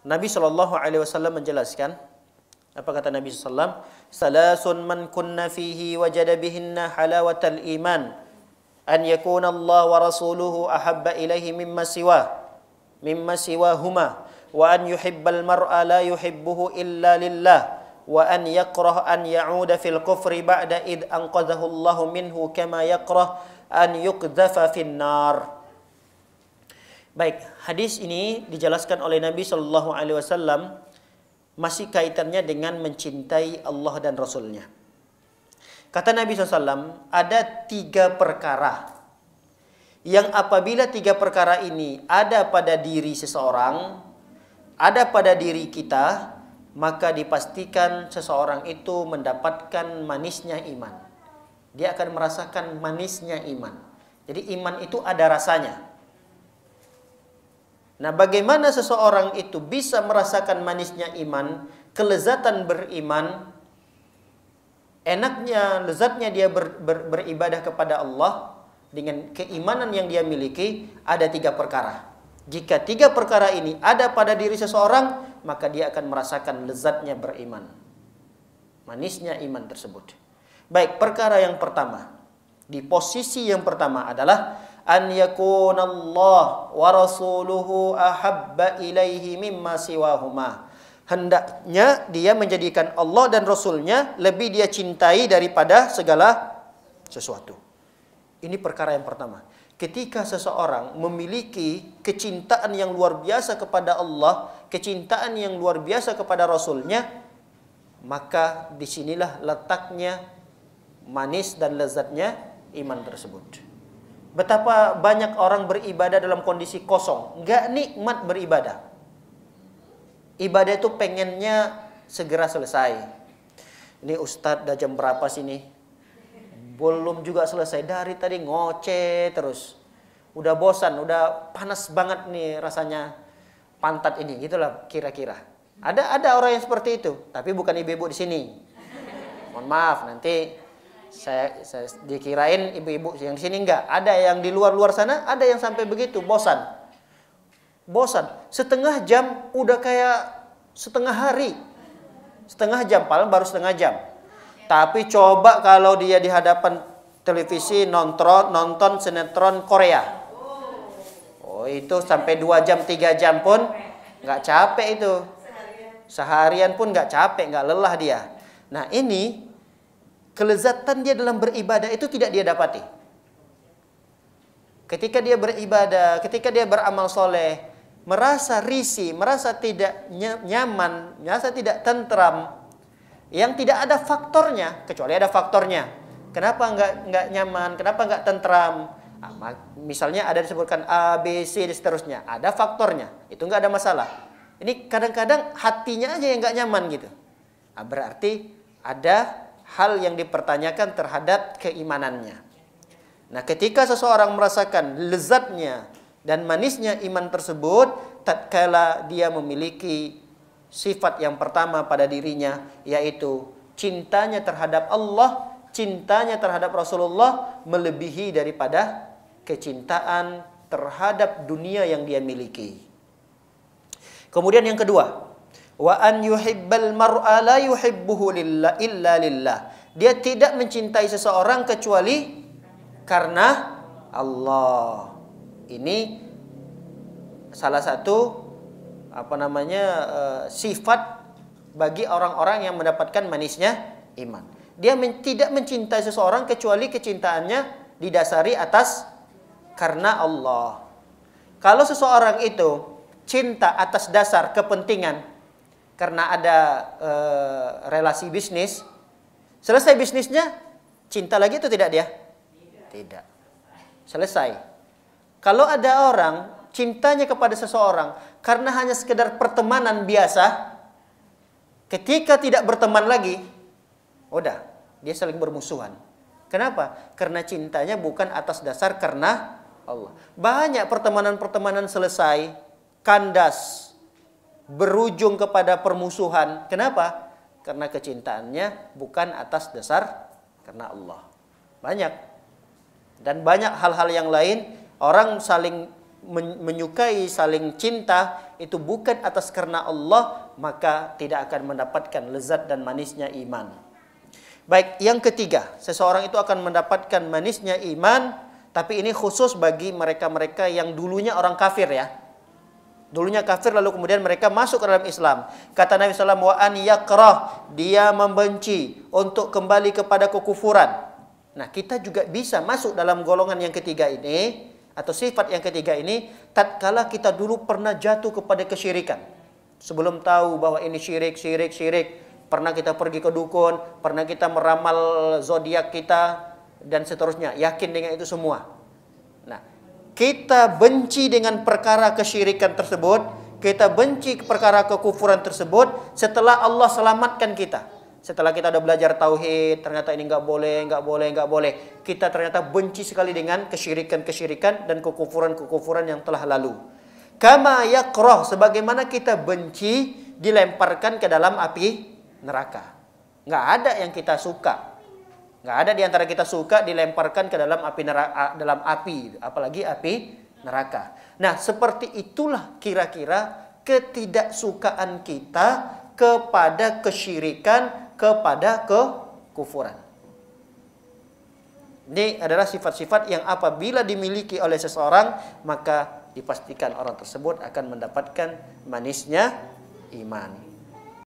Nabi Shallallahu Alaihi Wasallam menjelaskan, apa kata Nabi SAW? Salasun man kunna fihi wajada bihinna halawatal iman, an yakuna Allah wa rasuluhu ahabba ilaihi mimma siwahuma, wa an yuhibbal mar'a la yuhibbuhu illa lillah, wa an yakrah an ya'uda fil kufri ba'da id anqadhahu Allah minhu kama yakrah an yuqdhafa fin nar. Baik, hadis ini dijelaskan oleh Nabi Shallallahu Alaihi Wasallam masih kaitannya dengan mencintai Allah dan Rasulnya. Kata Nabi SAW, ada 3 perkara yang apabila 3 perkara ini ada pada diri seseorang, ada pada diri kita, maka dipastikan seseorang itu mendapatkan manisnya iman. Dia akan merasakan manisnya iman. Jadi iman itu ada rasanya. Nah, bagaimana seseorang itu bisa merasakan manisnya iman, kelezatan beriman, enaknya, lezatnya dia beribadah kepada Allah dengan keimanan yang dia miliki, ada 3 perkara. Jika 3 perkara ini ada pada diri seseorang, maka dia akan merasakan lezatnya beriman, manisnya iman tersebut. Baik, perkara yang pertama, di posisi yang pertama adalah an yakunallah wa rasuluhu ahabba ilaihi mimma siwahuma. Hendaknya dia menjadikan Allah dan Rasulnya lebih dia cintai daripada segala sesuatu. Ini perkara yang pertama. Ketika seseorang memiliki kecintaan yang luar biasa kepada Allah, kecintaan yang luar biasa kepada Rasulnya, maka disinilah letaknya manis dan lezatnya iman tersebut. Betapa banyak orang beribadah dalam kondisi kosong, nggak nikmat beribadah. Ibadah itu pengennya segera selesai. Ini Ustadz dah jam berapa sini? Belum juga selesai, dari tadi ngoceh terus. Udah bosan, udah panas banget nih rasanya pantat ini, gitulah kira-kira. Ada orang yang seperti itu, tapi bukan ibu-ibu di sini. Mohon maaf, nanti saya dikirain ibu-ibu yang di sini enggak. Ada yang di luar sana, ada yang sampai begitu, bosan. Setengah jam udah kayak setengah hari. Setengah jam, paling baru setengah jam. Tapi coba kalau dia di hadapan televisi nonton sinetron Korea. Oh, itu sampai 2 jam, 3 jam pun nggak capek itu. Seharian pun nggak capek, nggak lelah dia. Nah, ini kelezatan dia dalam beribadah itu tidak dia dapati. Ketika dia beribadah, ketika dia beramal soleh, merasa risih, merasa tidak nyaman, merasa tidak tentram, yang tidak ada faktornya, kecuali ada faktornya. Kenapa nggak nyaman? Kenapa nggak tentram? Misalnya ada disebutkan A, B, C dan seterusnya. Ada faktornya, itu nggak ada masalah. Ini kadang-kadang hatinya aja yang nggak nyaman gitu. Berarti ada hal yang dipertanyakan terhadap keimanannya. Nah, ketika seseorang merasakan lezatnya dan manisnya iman tersebut, tatkala dia memiliki sifat yang pertama pada dirinya, yaitu cintanya terhadap Allah, cintanya terhadap Rasulullah melebihi daripada kecintaan terhadap dunia yang dia miliki. Kemudian yang kedua, wa an yuhibbal mar'a la yuhibbuhu illa lillah. Dia tidak mencintai seseorang kecuali karena Allah. Ini salah satu sifat bagi orang-orang yang mendapatkan manisnya iman. Dia tidak mencintai seseorang kecuali kecintaannya didasari atas karena Allah. Kalau seseorang itu cinta atas dasar kepentingan, karena ada relasi bisnis, selesai bisnisnya, cinta lagi itu tidak dia? Tidak. Selesai. Kalau ada orang cintanya kepada seseorang karena hanya sekedar pertemanan biasa, ketika tidak berteman lagi, udah, dia saling bermusuhan. Kenapa? Karena cintanya bukan atas dasar karena Allah. Banyak pertemanan-pertemanan selesai, kandas, berujung kepada permusuhan. Kenapa? Karena kecintaannya bukan atas dasar karena Allah. Banyak. Dan banyak hal-hal yang lain, orang saling menyukai, saling cinta itu bukan atas karena Allah, maka tidak akan mendapatkan lezat dan manisnya iman. Baik, yang ketiga, seseorang itu akan mendapatkan manisnya iman, tapi ini khusus bagi mereka-mereka yang dulunya orang kafir ya. Dulunya kafir lalu kemudian mereka masuk ke dalam Islam. Kata Nabi SAW, wa an yakrah, dia membenci untuk kembali kepada kekufuran. Nah, kita juga bisa masuk dalam golongan yang ketiga ini, atau sifat yang ketiga ini, tatkala kita dulu pernah jatuh kepada kesyirikan. Sebelum tahu bahwa ini syirik, pernah kita pergi ke dukun, pernah kita meramal zodiak kita, dan seterusnya, yakin dengan itu semua. Nah, kita benci dengan perkara kesyirikan tersebut, kita benci perkara kekufuran tersebut setelah Allah selamatkan kita. Setelah kita udah belajar tauhid, ternyata ini nggak boleh. Kita ternyata benci sekali dengan kesyirikan dan kekufuran yang telah lalu. Kama yakrah, sebagaimana kita benci dilemparkan ke dalam api neraka. Nggak ada yang kita suka. Nggak ada di antara kita suka dilemparkan ke dalam api neraka, apalagi api neraka. Nah, seperti itulah kira-kira ketidaksukaan kita kepada kesyirikan, kepada kekufuran. Ini adalah sifat-sifat yang apabila dimiliki oleh seseorang, maka dipastikan orang tersebut akan mendapatkan manisnya iman.